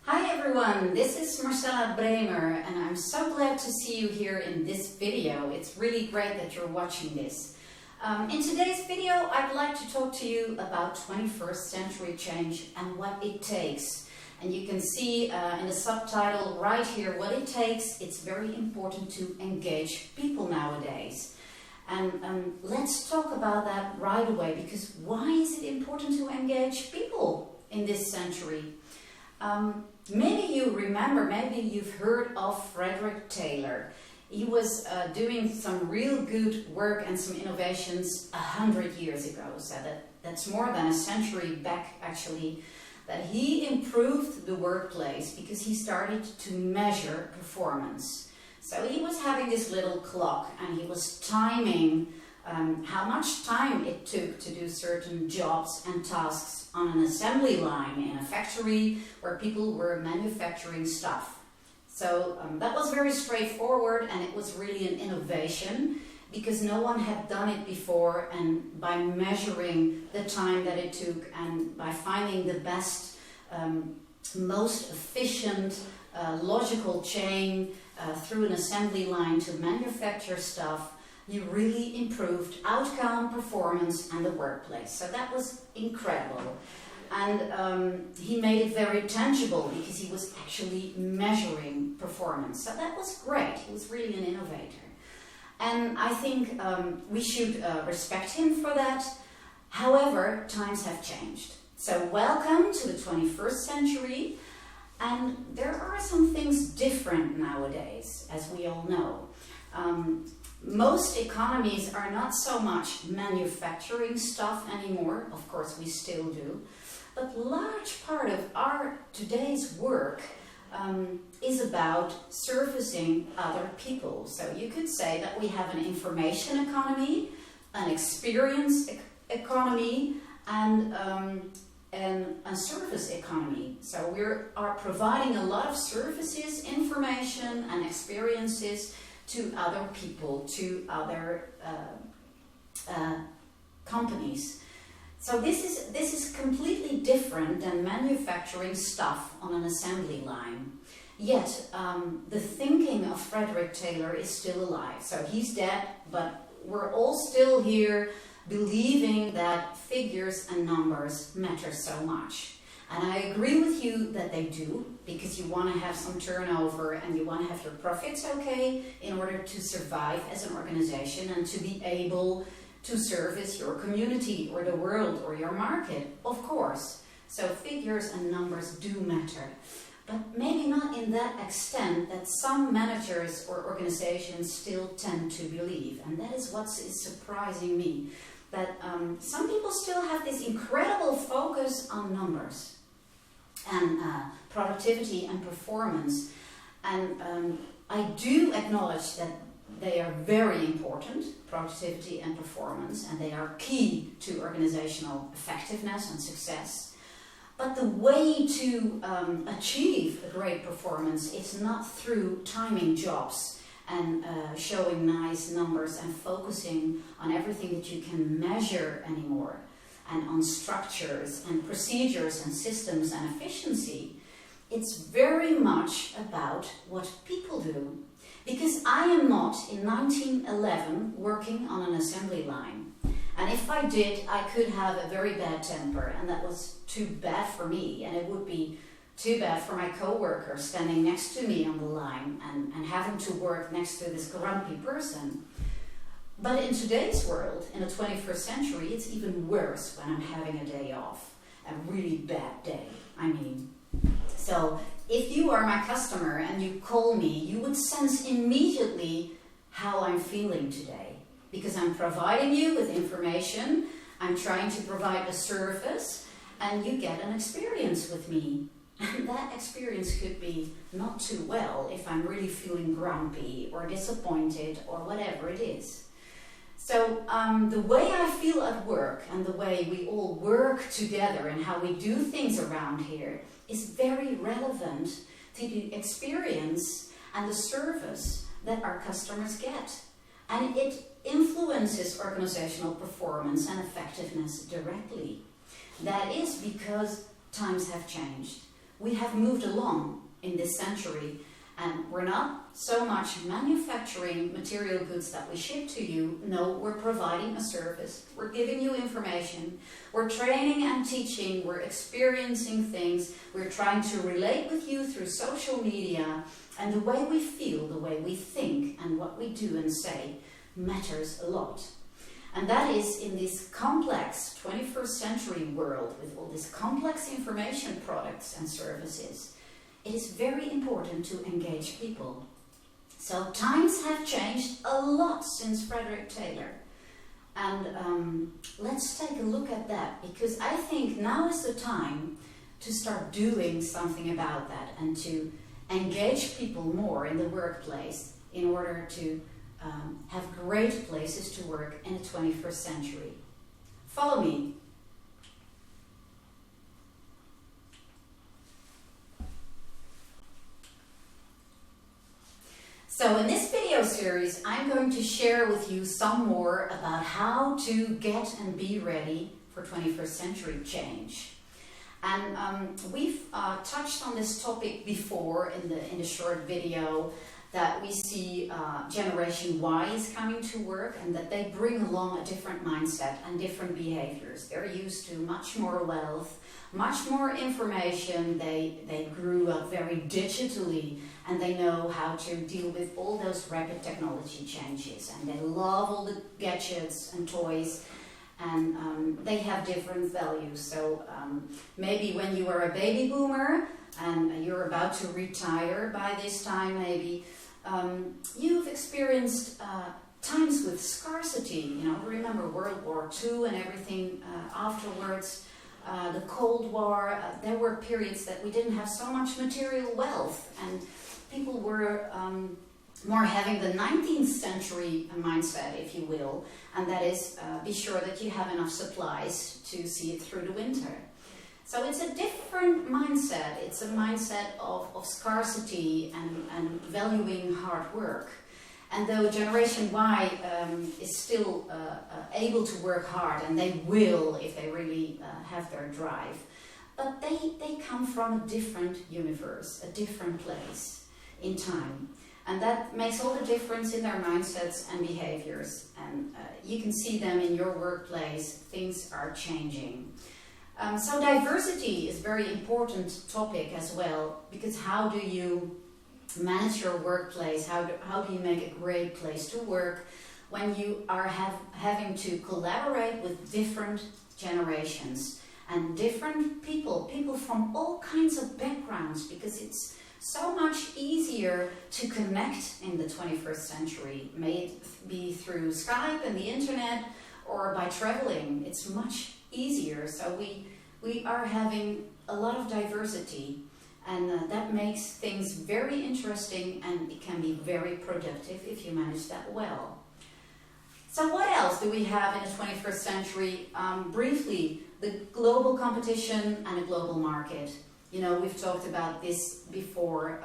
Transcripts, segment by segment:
Hi everyone, this is Marcella Bremer and I'm so glad to see you here in this video. It's really great that you're watching this. In today's video I'd like to talk to you about 21st century change and what it takes. And you can see in the subtitle right here what it takes. It's very important to engage people nowadays. And let's talk about that right away, because why is it important to engage people in this century? Maybe you remember, maybe you've heard of Frederick Taylor. He was doing some real good work and some innovations 100 years ago, so that's more than a century back actually, that he improved the workplace because he started to measure performance. So he was having this little clock and he was timing how much time it took to do certain jobs and tasks on an assembly line in a factory where people were manufacturing stuff. So that was very straightforward, and it was really an innovation because no one had done it before, and by measuring the time that it took and by finding the best, most efficient, logical chain through an assembly line to manufacture stuff, you really improved outcome, performance and the workplace. So that was incredible. And he made it very tangible because he was actually measuring performance. So that was great. He was really an innovator. And I think we should respect him for that. However, times have changed. So welcome to the 21st century. And there are some things different nowadays, as we all know. Most economies are not so much manufacturing stuff anymore. Of course, we still do. But large part of our today's work is about servicing other people. So you could say that we have an information economy, an experience economy, and a service economy. So we are providing a lot of services, information and experiences to other people, to other companies. So this is completely different than manufacturing stuff on an assembly line. Yet the thinking of Frederick Taylor is still alive. So he's dead, but we're all still here believing that figures and numbers matter so much. And I agree with you that they do, because you want to have some turnover and you want to have your profits okay in order to survive as an organization and to be able to service your community or the world or your market, of course. So figures and numbers do matter, but maybe not in that extent that some managers or organizations still tend to believe. And that is what is surprising me, that some people still have this incredible focus on numbers and productivity and performance. And I do acknowledge that they are very important, productivity and performance, and they are key to organizational effectiveness and success. But the way to achieve a great performance is not through timing jobs and showing nice numbers and focusing on everything that you can measure anymore, and on structures and procedures and systems and efficiency. It's very much about what people do. Because I am not, in 1911, working on an assembly line. And if I did, I could have a very bad temper, and that was too bad for me, and it would be too bad for my co-worker standing next to me on the line and having to work next to this grumpy person. But in today's world, in the 21st century, it's even worse when I'm having a day off, a really bad day, I mean. So if you are my customer and you call me, you would sense immediately how I'm feeling today, because I'm providing you with information, I'm trying to provide a service, and you get an experience with me. And that experience could be not too well if I'm really feeling grumpy or disappointed or whatever it is. So the way I feel at work and the way we all work together and how we do things around here is very relevant to the experience and the service that our customers get. And it influences organizational performance and effectiveness directly. That is because times have changed. we have moved along in this century, and we're not so much manufacturing material goods that we ship to you. No, we're providing a service. We're giving you information. We're training and teaching. We're experiencing things. We're trying to relate with you through social media. And the way we feel, the way we think, and what we do and say matters a lot. And that is in this complex 21st century world with all these complex information products and services. It is very important to engage people. So times have changed a lot since Frederick Taylor. And let's take a look at that, because I think now is the time to start doing something about that and to engage people more in the workplace in order to have great places to work in the 21st century. Follow me. So in this video series, I'm going to share with you some more about how to get and be ready for 21st century change. And we've touched on this topic before in the short video, that we see Generation Y is coming to work and that they bring along a different mindset and different behaviors. They're used to much more wealth, much more information. They grew up very digitally and they know how to deal with all those rapid technology changes. And they love all the gadgets and toys, and they have different values. So maybe when you are a baby boomer and you're about to retire by this time maybe, you've experienced times with scarcity. You know, remember World War II and everything afterwards, the Cold War. There were periods that we didn't have so much material wealth, and people were more having the 19th century mindset, if you will, and that is be sure that you have enough supplies to see it through the winter. So it's a different mindset. It's a mindset of scarcity and valuing hard work. And though Generation Y is still able to work hard, and they will if they really have their drive, but they come from a different universe, a different place in time. And that makes all the difference in their mindsets and behaviors. And you can see them in your workplace. Things are changing. So diversity is a very important topic as well, because how do you manage your workplace? How do you make a great place to work when you are having to collaborate with different generations and different people from all kinds of backgrounds, because it's so much easier to connect in the 21st century, may it be through Skype and the internet or by traveling. It's much easier. So we are having a lot of diversity, and that makes things very interesting, and it can be very productive if you manage that well. So what else do we have in the 21st century? Briefly, the global competition and a global market. You know, we've talked about this before.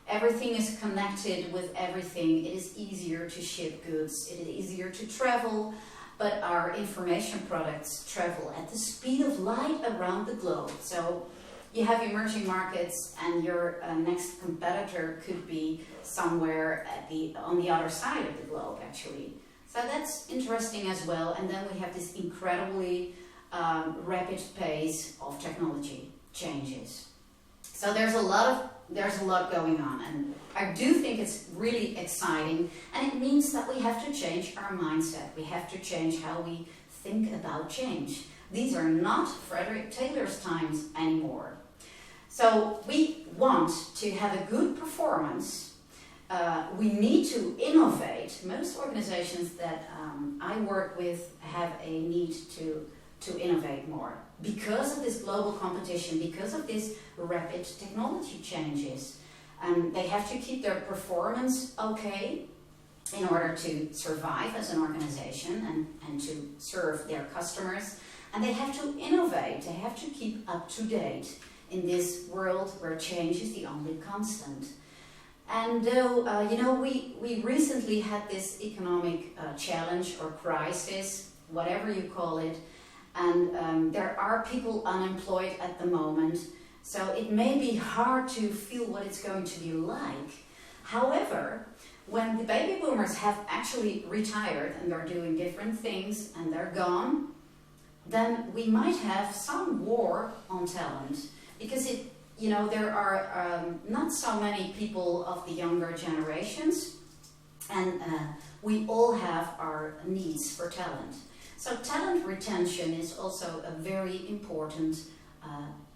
Everything is connected with everything. It is easier to ship goods. It is easier to travel. But our information products travel at the speed of light around the globe. So you have emerging markets, and your next competitor could be somewhere on the other side of the globe, actually. So that's interesting as well. And then we have this incredibly rapid pace of technology changes. So there's a lot going on, and I do think it's really exciting, and it means that we have to change our mindset. We have to change how we think about change. These are not Frederick Taylor's times anymore. So we want to have a good performance. We need to innovate. Most organizations that I work with have a need to innovate more because of this global competition, because of these rapid technology changes. They have to keep their performance okay in order to survive as an organization and to serve their customers. And they have to innovate. They have to keep up to date in this world where change is the only constant. And though, you know, we recently had this economic challenge or crisis, whatever you call it, and there are people unemployed at the moment, So it may be hard to feel what it's going to be like. However, when the baby boomers have actually retired and they're doing different things and they're gone, then we might have some war on talent, because there are not so many people of the younger generations, and we all have our needs for talent. So talent retention is also a very important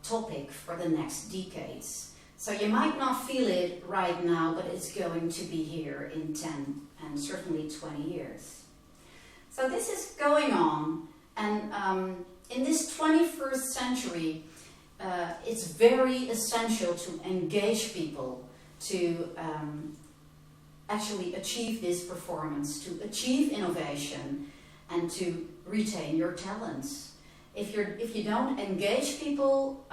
topic for the next decades. So you might not feel it right now, but it's going to be here in 10 and certainly 20 years. So this is going on, and in this 21st century, it's very essential to engage people to actually achieve this performance, to achieve innovation, and to retain your talents. If you don't engage people,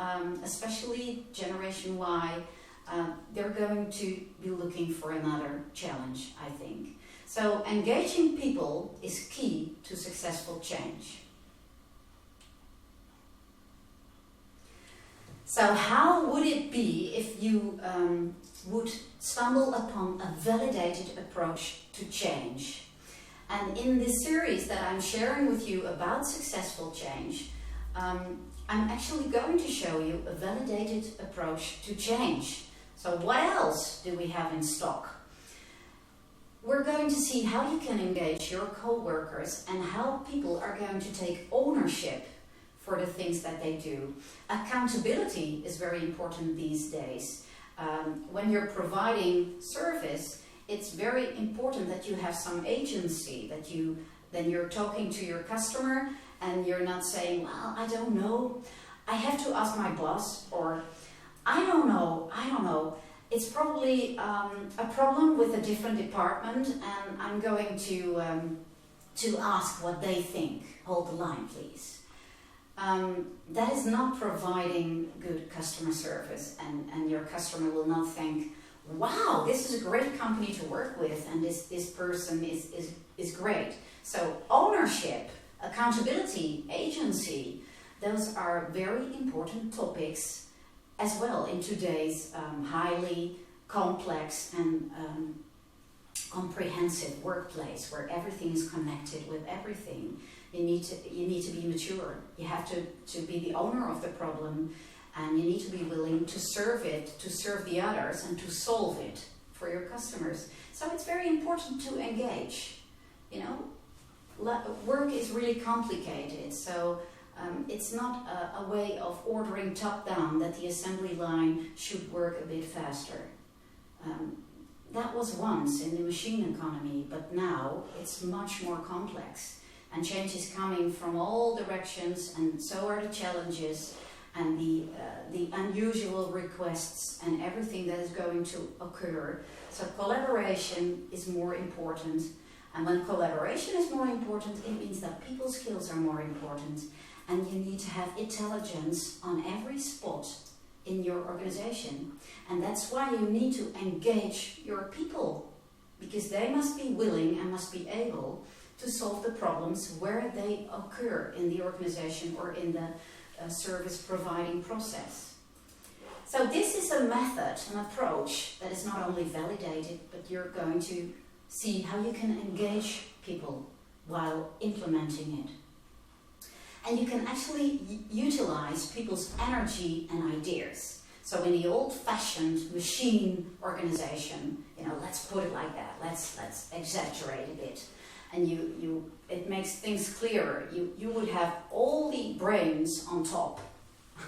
especially Generation Y, they're going to be looking for another challenge, I think. So engaging people is key to successful change. So how would it be if you would stumble upon a validated approach to change? And in this series that I'm sharing with you about successful change, I'm actually going to show you a validated approach to change. So what else do we have in stock? We're going to see how you can engage your co-workers and how people are going to take ownership for the things that they do. Accountability is very important these days. When you're providing service, it's very important that you have some agency, then you're talking to your customer and you're not saying, well, I don't know, I have to ask my boss, or I don't know. It's probably a problem with a different department, and I'm going to ask what they think. Hold the line, please. That is not providing good customer service, and your customer will not think, wow, this is a great company to work with, and this person is great. So ownership, accountability, agency, those are very important topics as well in today's highly complex and comprehensive workplace where everything is connected with everything. You need to be mature. You have to be the owner of the problem, and you need to be willing to serve it, to serve the others, and to solve it for your customers. So it's very important to engage. Work is really complicated, so it's not a way of ordering top-down that the assembly line should work a bit faster. That was once in the machine economy, but now it's much more complex. And change is coming from all directions, and so are the challenges and the unusual requests and everything that is going to occur. So collaboration is more important. And when collaboration is more important, it means that people's skills are more important. And you need to have intelligence on every spot in your organization. And that's why you need to engage your people, because they must be willing and must be able to solve the problems where they occur in the organization or in the service providing process. So this is a method, an approach that is not only validated, but you're going to see how you can engage people while implementing it. And you can actually utilize people's energy and ideas. So in the old-fashioned machine organization, let's put it like that, let's exaggerate a bit. And it makes things clearer. You would have all the brains on top,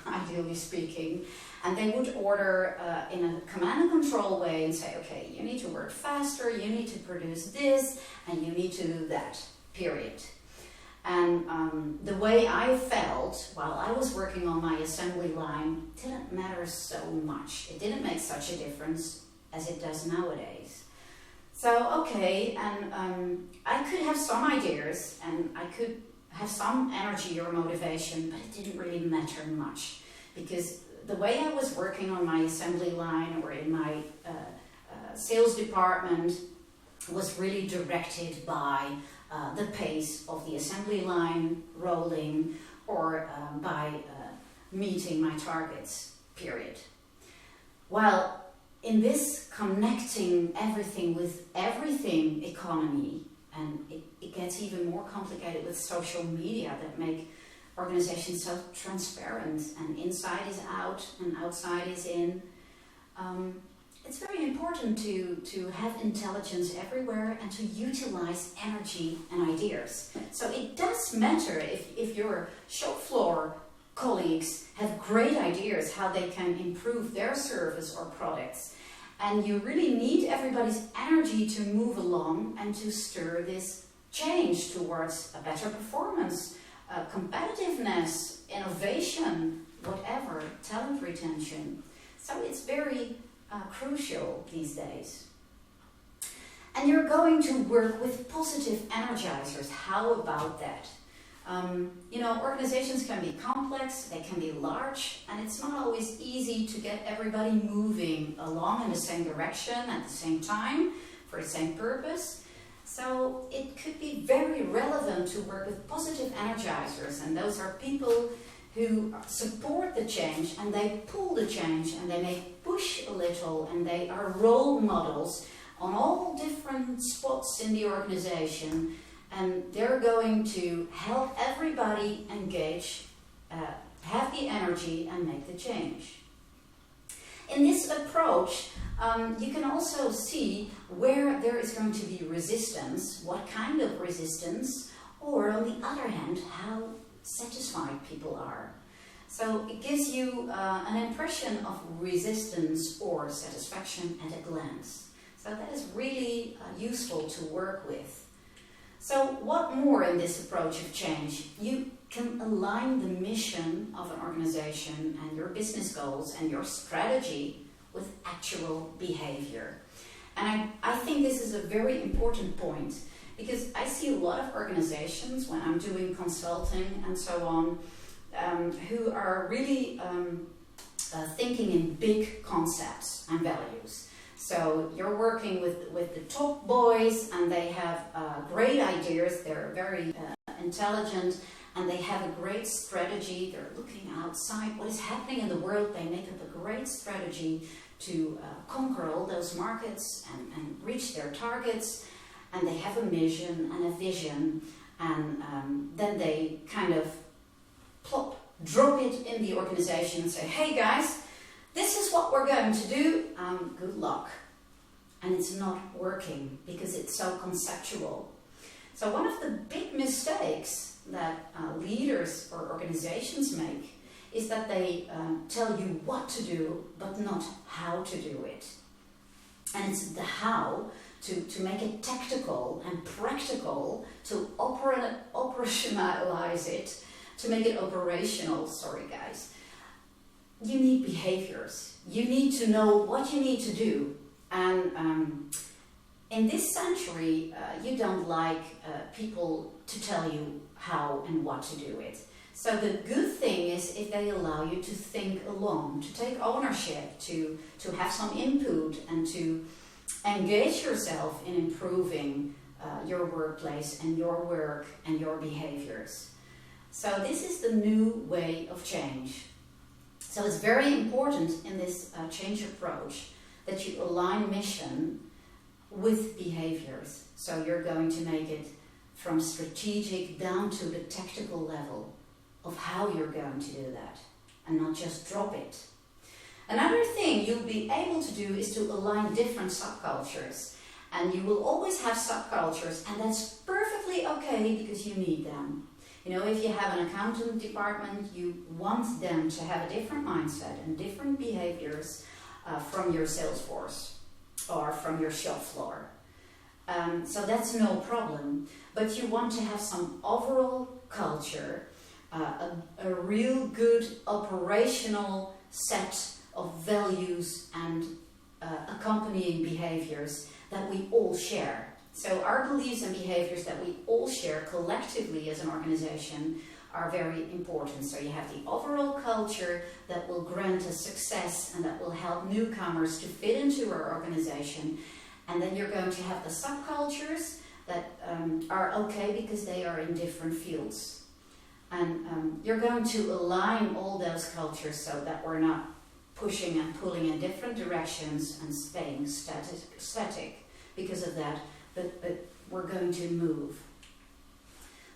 ideally speaking, and they would order in a command and control way and say, okay, you need to work faster, you need to produce this, and you need to do that, period. And the way I felt while I was working on my assembly line didn't matter so much. It didn't make such a difference as it does nowadays. So, okay, and I could have some ideas, and I could have some energy or motivation, but it didn't really matter much, because the way I was working on my assembly line or in my sales department was really directed by the pace of the assembly line rolling, or by meeting my targets. period. While in this connecting everything with everything economy, and it gets even more complicated with social media that make organizations so transparent, and inside is out and outside is in. It's very important to have intelligence everywhere and to utilize energy and ideas. So it does matter if your shop floor colleagues have great ideas how they can improve their service or products. And you really need everybody's energy to move along and to stir this change towards a better performance, competitiveness, innovation, whatever, talent retention. So it's very crucial these days. And you're going to work with positive energizers. How about that? Organizations can be complex, they can be large, and it's not always easy to get everybody moving along in the same direction at the same time for the same purpose. So it could be very relevant to work with positive energizers, and those are people who support the change and they pull the change and they may push a little, and they are role models on all different spots in the organization, and they're going to help everybody engage, have the energy and make the change. In this approach, you can also see where there is going to be resistance, what kind of resistance, or on the other hand, how satisfied people are. So it gives you an impression of resistance or satisfaction at a glance. So that is really useful to work with. So what more in this approach of change? You can align the mission of an organization and your business goals and your strategy with actual behavior. And I think this is a very important point, because I see a lot of organizations when I'm doing consulting and so on, who are really thinking in big concepts and values. So you're working with the top boys, and they have great ideas, they're very intelligent, and they have a great strategy. They're looking outside what is happening in the world. They make up a great strategy to conquer all those markets and reach their targets. And they have a mission and a vision, and then they kind of drop it in the organization and say, hey guys, this is what we're going to do, good luck. And it's not working because it's so conceptual. So one of the big mistakes that leaders or organizations make is that they tell you what to do, but not how to do it. And it's the how to make it tactical and practical, to operationalize it, to make it operational. Sorry guys. You need behaviors. You need to know what you need to do. And in this century, you don't like people to tell you how and what to do it. So the good thing is if they allow you to think along, to take ownership, to have some input, and to engage yourself in improving your workplace and your work and your behaviors. So this is the new way of change. So it's very important in this change approach that you align mission with behaviors. So you're going to make it from strategic down to the tactical level of how you're going to do that, and not just drop it. Another thing you'll be able to do is to align different subcultures. And you will always have subcultures, and that's perfectly okay because you need them. If you have an accountant department, you want them to have a different mindset and different behaviors from your sales force or from your shop floor. So that's no problem. But you want to have some overall culture, a real good operational set of values and accompanying behaviors that we all share. So our beliefs and behaviors that we all share collectively as an organization are very important. So you have the overall culture that will grant us success and that will help newcomers to fit into our organization. And then you're going to have the subcultures that are okay because they are in different fields. And you're going to align all those cultures so that we're not pushing and pulling in different directions and staying static because of that, but we're going to move.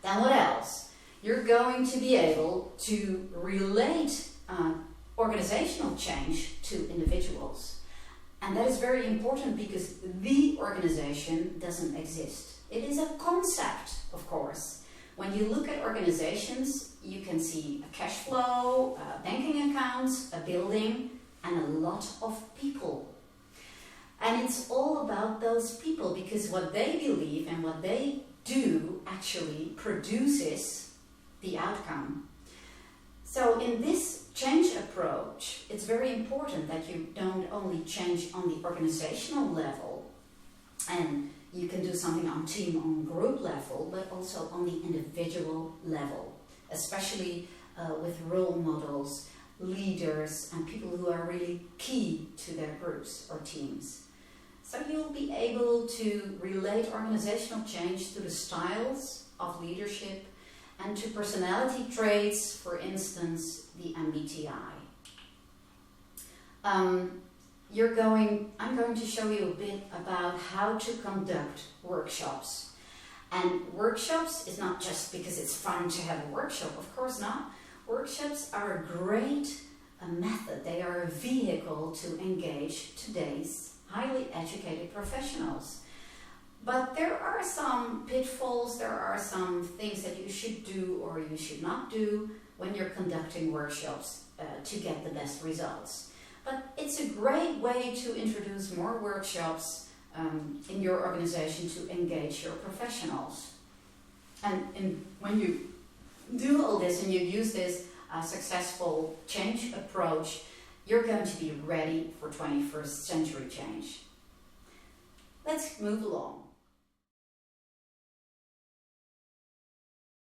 Then what else? You're going to be able to relate organizational change to individuals. And that is very important because the organization doesn't exist. It is a concept, of course. When you look at organizations, you can see a cash flow, banking accounts, a building, and a lot of people. And it's all about those people because what they believe and what they do actually produces the outcome. So in this change approach, it's very important that you don't only change on the organizational level, and you can do something on team, on group level, but also on the individual level, especially with role models, leaders, and people who are really key to their groups or teams. So you'll be able to relate organizational change to the styles of leadership and to personality traits, for instance, the MBTI. I'm going to show you a bit about how to conduct workshops. And workshops is not just because it's fun to have a workshop, of course not. Workshops are a great method. They are a vehicle to engage today's highly educated professionals. But there are some pitfalls, there are some things that you should do or you should not do when you're conducting workshops to get the best results. But it's a great way to introduce more workshops in your organization to engage your professionals. And when you do all this and you use this successful change approach, you're going to be ready for 21st century change. Let's move along.